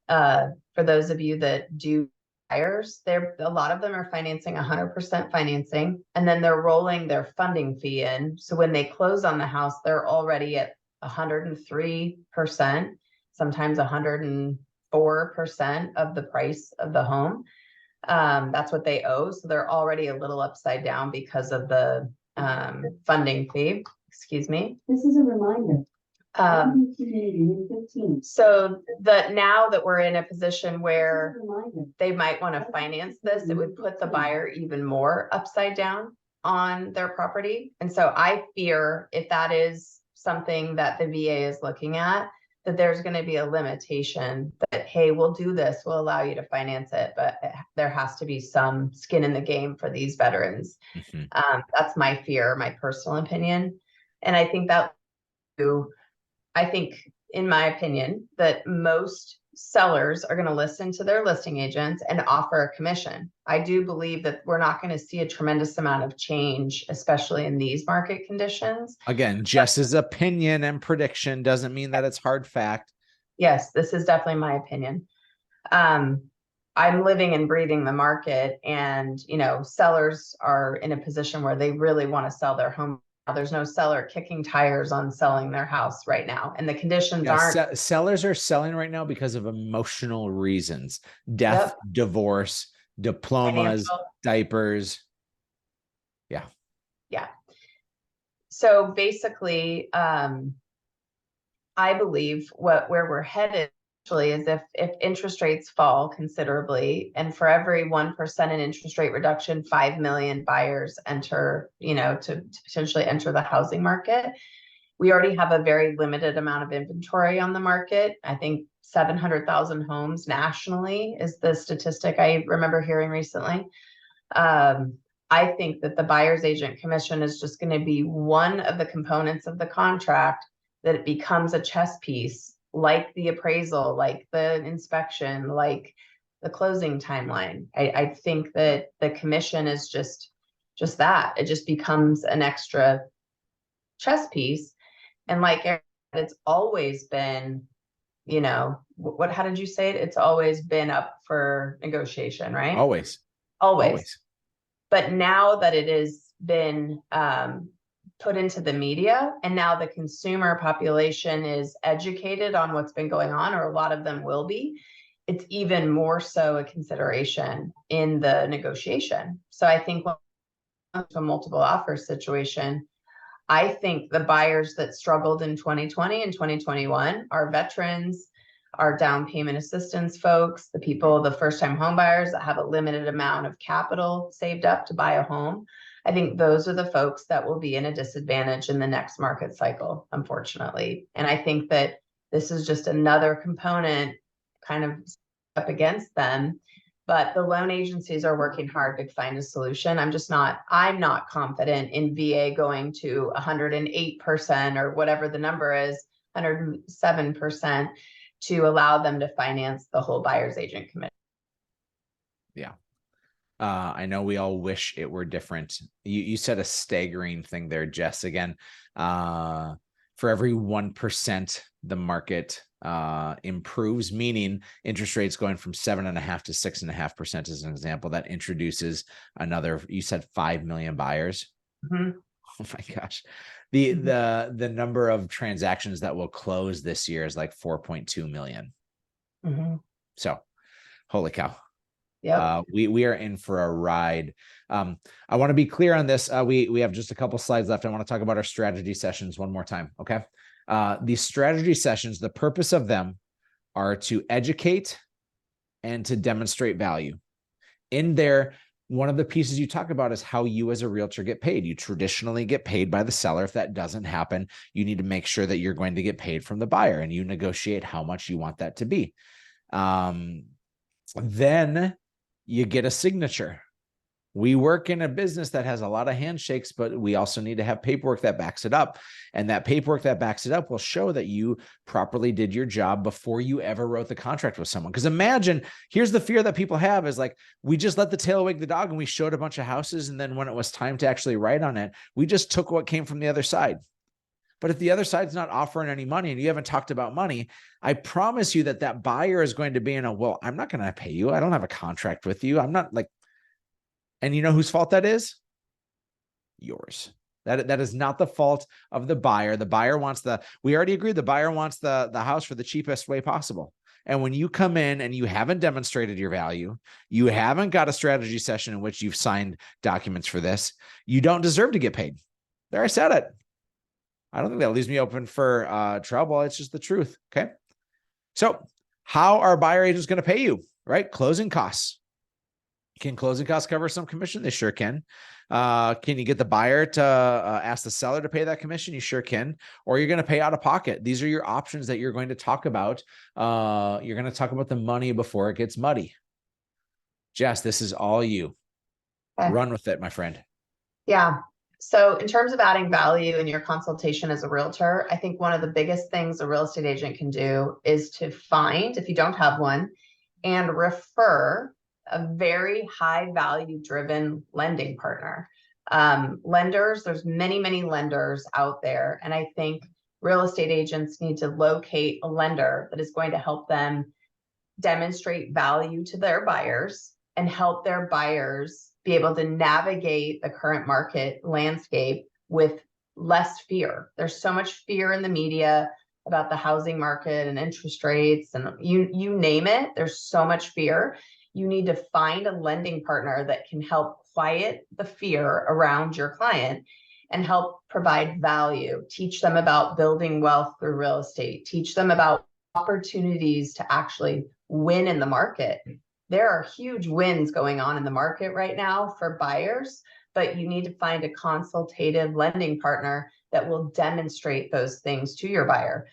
For those of you that do buyers, a lot of them are financing 100% financing, and then they're rolling their funding fee in. So when they close on the house, they're already at 103%, sometimes 104% of the price of the home. That's what they owe. So they're already a little upside down because of the funding fee. Excuse me. This is a reminder. So now that we're in a position where they might want to finance this, it would put the buyer even more upside down on their property. And so I fear if that is something that the VA is looking at, that there's going to be a limitation that, hey, we'll do this, we'll allow you to finance it, but there has to be some skin in the game for these veterans. Mm-hmm. That's my fear, my personal opinion. And I think in my opinion, that most sellers are going to listen to their listing agents and offer a commission. I do believe that we're not going to see a tremendous amount of change, especially in these market conditions. Again, Jess's opinion and prediction doesn't mean that it's hard fact. Yes, this is definitely my opinion. I'm living and breathing the market, and sellers are in a position where they really want to sell their home. There's no seller kicking tires on selling their house right now, and the conditions aren't. Sellers are selling right now because of emotional reasons: death, divorce, diplomas, financial. diapers. Yeah. So basically, I believe where we're headed actually is if interest rates fall considerably, and for every 1% in interest rate reduction, 5 million buyers enter, to potentially enter the housing market. We already have a very limited amount of inventory on the market. I think 700,000 homes nationally is the statistic I remember hearing recently. I think that the buyer's agent commission is just going to be one of the components of the contract, that it becomes a chess piece, like the appraisal, like the inspection, like the closing timeline. I think that the commission is just that. It just becomes an extra chess piece. And like it's always been, how did you say it? It's always been up for negotiation, right? Always. But now that it has been put into the media, and now the consumer population is educated on what's been going on, or a lot of them will be, it's even more so a consideration in the negotiation. So I think when it comes to a multiple offer situation, I think the buyers that struggled in 2020 and 2021 are veterans, our down payment assistance folks, the first-time home buyers that have a limited amount of capital saved up to buy a home. I think those are the folks that will be in a disadvantage in the next market cycle, unfortunately. And I think that this is just another component kind of up against them. But the loan agencies are working hard to find a solution. I'm not confident in VA going to 108% or whatever the number is, 107%, to allow them to finance the whole buyer's agent commission. Yeah. I know we all wish it were different. You said a staggering thing there, Jess. Again, For every 1% the market improves, meaning interest rates going from 7.5% to 6.5% as an example, that introduces another, you said 5 million buyers. Mhm. Oh my gosh. The number of transactions that will close this year is like 4.2 million. Mhm. So holy cow. Yep. We are in for a ride. I want to be clear on this. We have just a couple slides left. I want to talk about our strategy sessions one more time. Okay. These strategy sessions, the purpose of them are to educate and to demonstrate value. In there, one of the pieces you talk about is how you as a realtor get paid. You traditionally get paid by the seller. If that doesn't happen, you need to make sure that you're going to get paid from the buyer, and you negotiate how much you want that to be. Then you get a signature. We work in a business that has a lot of handshakes, but we also need to have paperwork that backs it up. And that paperwork that backs it up will show that you properly did your job before you ever wrote the contract with someone. Because imagine, here's the fear that people have is like, we just let the tail wag the dog and we showed a bunch of houses. And then when it was time to actually write on it, we just took what came from the other side. But if the other side's not offering any money and you haven't talked about money, I promise you that that buyer is going to be in a, well, I'm not going to pay you. I don't have a contract with you. I'm not like, and you know whose fault that is? Yours. That is not the fault of the buyer. The buyer wants we already agreed, the buyer wants the house for the cheapest way possible. And when you come in and you haven't demonstrated your value, you haven't got a strategy session in which you've signed documents for this, you don't deserve to get paid. There, I said it. I don't think that leaves me open for trouble. It's just the truth. Okay. So how are buyer agents going to pay you? Right? Closing costs. Can closing costs cover some commission? They sure can. Can you get the buyer to ask the seller to pay that commission? You sure can. Or you're going to pay out of pocket. These are your options that you're going to talk about. You're going to talk about the money before it gets muddy. Jess, this is all you. Okay. Run with it, my friend. Yeah. So in terms of adding value in your consultation as a realtor, I think one of the biggest things a real estate agent can do is to find, if you don't have one, and refer a very high value driven lending partner. Lenders, there's many, many lenders out there. And I think real estate agents need to locate a lender that is going to help them demonstrate value to their buyers and help their buyers be able to navigate the current market landscape with less fear. There's so much fear in the media about the housing market and interest rates and you name it. There's so much fear. You need to find a lending partner that can help quiet the fear around your client and help provide value. Teach them about building wealth through real estate. Teach them about opportunities to actually win in the market. There are huge wins going on in the market right now for buyers, but you need to find a consultative lending partner that will demonstrate those things to your buyer.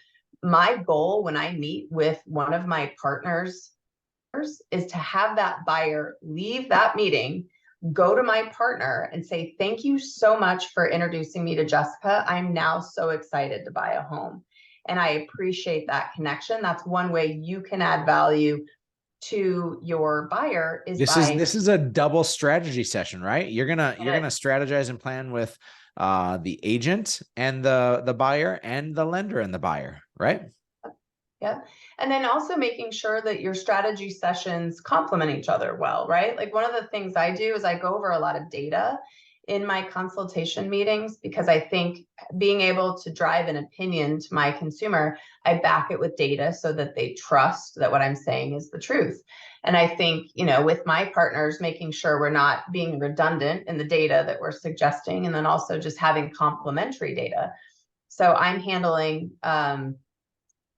My goal when I meet with one of my partners is to have that buyer leave that meeting, go to my partner and say, thank you so much for introducing me to Jessica. I'm now so excited to buy a home. And I appreciate that connection. That's one way you can add value to your buyer is This is a double strategy session, right? You're gonna strategize and plan with the agent and the buyer and the lender and the buyer, right? Yeah. And then also making sure that your strategy sessions complement each other well, right? Like one of the things I do is I go over a lot of data in my consultation meetings because I think being able to drive an opinion to my consumer, I back it with data so that they trust that what I'm saying is the truth. And I think, with my partners, making sure we're not being redundant in the data that we're suggesting, and then also just having complementary data. So I'm handling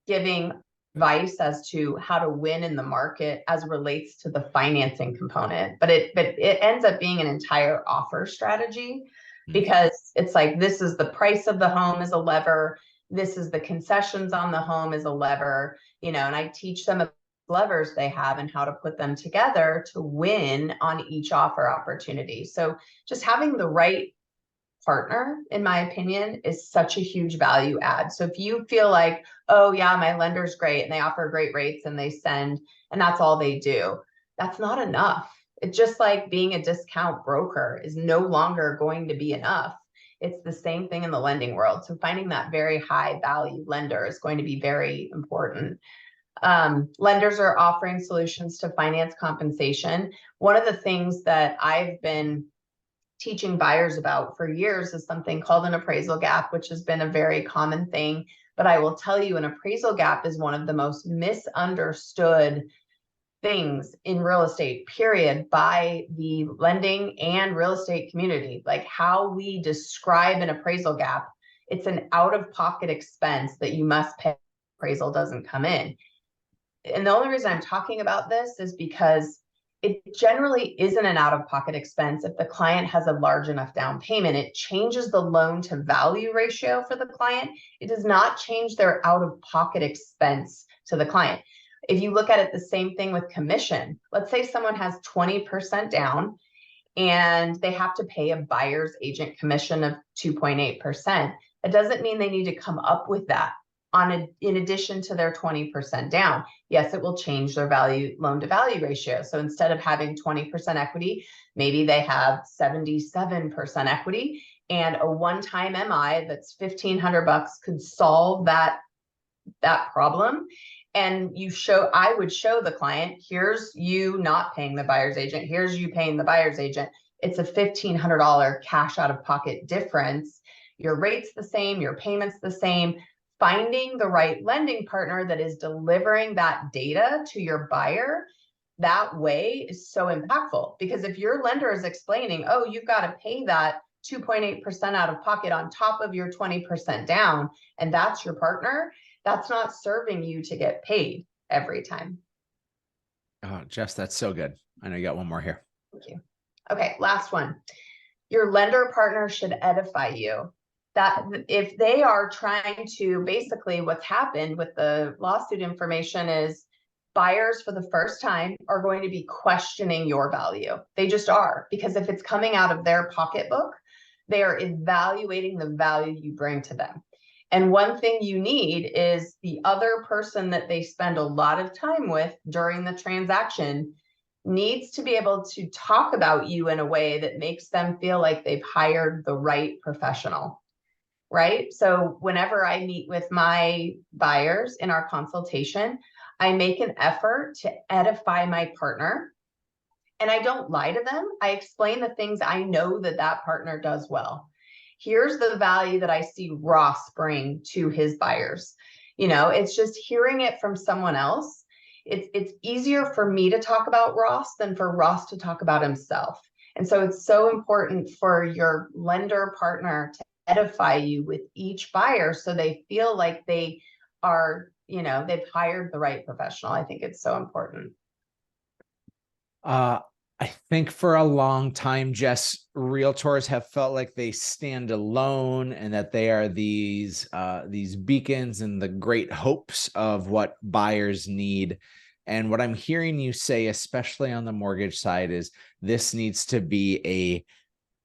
giving advice as to how to win in the market as relates to the financing component, but it ends up being an entire offer strategy because it's like, this is the price of the home is a lever. This is the concessions on the home is a lever, and I teach them levers they have and how to put them together to win on each offer opportunity. So just having the right partner, in my opinion, is such a huge value add. So if you feel like, oh yeah, my lender's great and they offer great rates and they send, and that's all they do, that's not enough. It's just like being a discount broker is no longer going to be enough. It's the same thing in the lending world. So finding that very high value lender is going to be very important. Lenders are offering solutions to finance compensation. One of the things that I've been teaching buyers about for years is something called an appraisal gap, which has been a very common thing. But I will tell you, an appraisal gap is one of the most misunderstood things in real estate, period, by the lending and real estate community. Like how we describe an appraisal gap, it's an out-of-pocket expense that you must pay. Appraisal doesn't come in. And the only reason I'm talking about this is because it generally isn't an out-of-pocket expense if the client has a large enough down payment. It changes the loan to value ratio for the client. It does not change their out-of-pocket expense to the client. If you look at it, the same thing with commission. Let's say someone has 20% down and they have to pay a buyer's agent commission of 2.8%. It doesn't mean they need to come up with that in addition to their 20% down. Yes, it will change their loan to value ratio. So instead of having 20% equity, maybe they have 77% equity, and a one-time MI that's $1,500 could solve that problem. And I would show the client, here's you not paying the buyer's agent, here's you paying the buyer's agent. It's a $1,500 cash out of pocket difference. Your rate's the same, your payment's the same. Finding the right lending partner that is delivering that data to your buyer that way is so impactful. Because if your lender is explaining, oh, you've got to pay that 2.8% out of pocket on top of your 20% down, and that's your partner, that's not serving you to get paid every time. Oh, Jess, that's so good. I know you got one more here. Thank you. Okay, last one. Your lender partner should edify you. That if they are trying to, basically what's happened with the lawsuit information is buyers for the first time are going to be questioning your value. They just are, because if it's coming out of their pocketbook, they are evaluating the value you bring to them. And one thing you need is the other person that they spend a lot of time with during the transaction needs to be able to talk about you in a way that makes them feel like they've hired the right professional. Right? So whenever I meet with my buyers in our consultation, I make an effort to edify my partner, and I don't lie to them. I explain the things I know that partner does well. Here's the value that I see Ross bring to his buyers. It's just hearing it from someone else. It's easier for me to talk about Ross than for Ross to talk about himself. And so it's so important for your lender partner to edify you with each buyer so they feel like they are, they've hired the right professional. I think it's so important. I think for a long time, Jess, realtors have felt like they stand alone and that they are these beacons and the great hopes of what buyers need. And what I'm hearing you say, especially on the mortgage side, is this needs to be a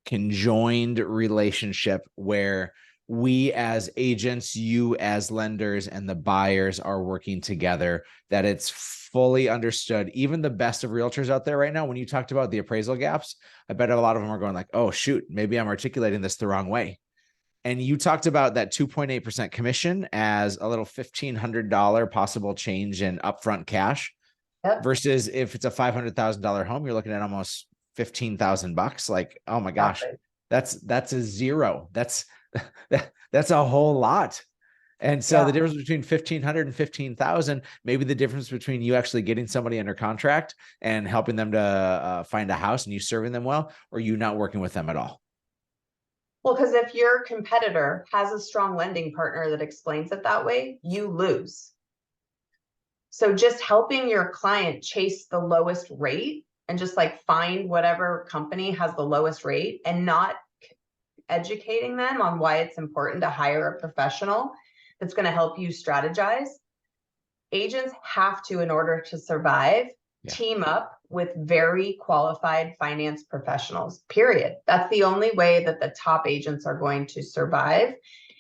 conjoined relationship where we as agents, you as lenders, and the buyers are working together, that it's fully understood. Even the best of realtors out there right now, when you talked about the appraisal gaps, I bet a lot of them are going like, oh, shoot, maybe I'm articulating this the wrong way. And you talked about that 2.8% commission as a little $1,500 possible change in upfront cash. Yep. Versus if it's a $500,000 home, you're looking at almost $15,000. Like, oh my gosh, that's a zero. That's a whole lot. And so the difference between 1,500 and 15,000, maybe the difference between you actually getting somebody under contract and helping them to find a house and you serving them well, or you not working with them at all. Well, because if your competitor has a strong lending partner that explains it that way, you lose. So just helping your client chase the lowest rate and just like find whatever company has the lowest rate and not educating them on why it's important to hire a professional that's going to help you strategize. Agents have to, in order to survive, team up with very qualified finance professionals, period. That's the only way that the top agents are going to survive.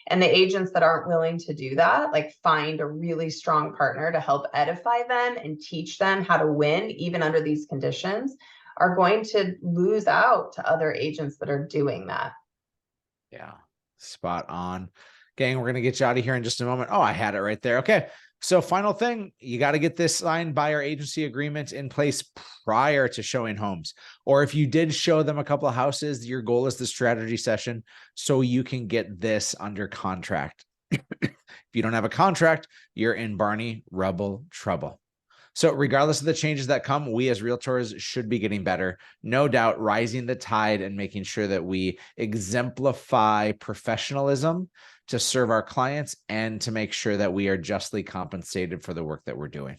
And the agents that aren't willing to do that, like find a really strong partner to help edify them and teach them how to win, even under these conditions, are going to lose out to other agents that are doing that. Yeah, spot on. Gang, we're going to get you out of here in just a moment. Oh, I had it right there. Okay. So final thing, you got to get this signed buyer agency agreement in place prior to showing homes. Or if you did show them a couple of houses, your goal is the strategy session so you can get this under contract. If you don't have a contract, you're in Barney Rubble trouble. So regardless of the changes that come, we as realtors should be getting better. No doubt, rising the tide and making sure that we exemplify professionalism to serve our clients and to make sure that we are justly compensated for the work that we're doing.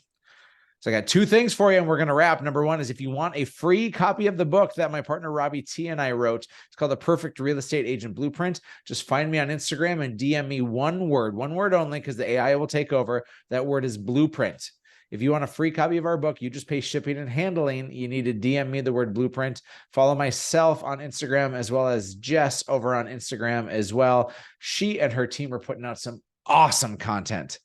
So I got two things for you, and we're going to wrap. Number one is if you want a free copy of the book that my partner Robbie T and I wrote, it's called The Perfect Real Estate Agent Blueprint. Just find me on Instagram and DM me one word only, because the AI will take over. That word is blueprint. If you want a free copy of our book, you just pay shipping and handling. You need to DM me the word blueprint. Follow myself on Instagram as well as Jess over on Instagram as well. She and her team are putting out some awesome content.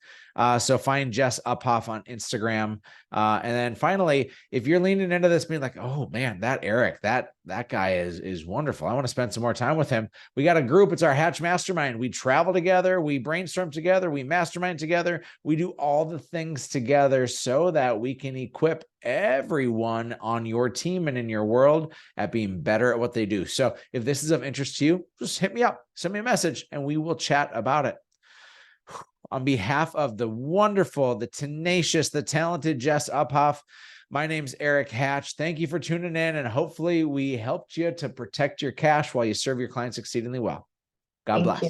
So find Jess Uphoff on Instagram. And then finally, if you're leaning into this being like, oh man, that Erik, that guy is wonderful. I want to spend some more time with him. We got a group. It's our Hatch Mastermind. We travel together. We brainstorm together. We mastermind together. We do all the things together so that we can equip everyone on your team and in your world at being better at what they do. So if this is of interest to you, just hit me up, send me a message, and we will chat about it. On behalf of the wonderful, the tenacious, the talented Jess Uphoff, my name's Erik Hatch. Thank you for tuning in, and hopefully we helped you to protect your cash while you serve your clients exceedingly well. God bless.